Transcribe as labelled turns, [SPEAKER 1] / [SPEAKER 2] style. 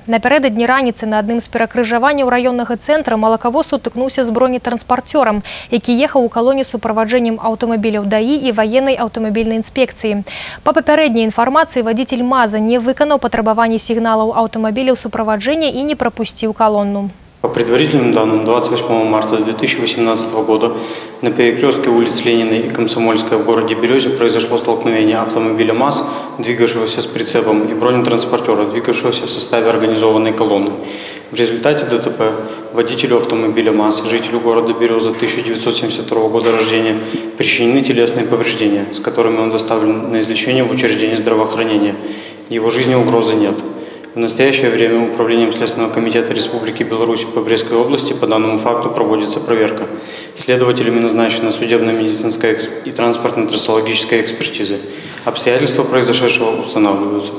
[SPEAKER 1] Напярэдадні раніцы на адным з перакрыжаванняў раённага цэнтра малакавоз сутыкнуўся з бронетранспарцёрам, які ехаў у калоне з суправаджэннем аўтамабіляў ДАІ і ваеннай аўтамабільнай інспекцыі. Па папярэдняй інфармацыі вадзіцель МАЗа не выканаў патрабаванні сігналаў аўтамабіляў суправаджэння і не прапусціў калону.
[SPEAKER 2] По предварительным данным, 28 марта 2018 года на перекрестке улиц Ленина и Комсомольская в городе Березе произошло столкновение автомобиля МАЗ, двигавшегося с прицепом, и бронетранспортера, двигавшегося в составе организованной колонны. В результате ДТП водителю автомобиля МАЗ, жителю города Береза 1972 года рождения, причинены телесные повреждения, с которыми он доставлен на излечение в учреждение здравоохранения. Его жизни угрозы нет. В настоящее время Управлением Следственного комитета Республики Беларусь по Брестской области по данному факту проводится проверка. Следователями назначена судебно-медицинская и транспортно-трассологическая экспертизы. Обстоятельства произошедшего устанавливаются.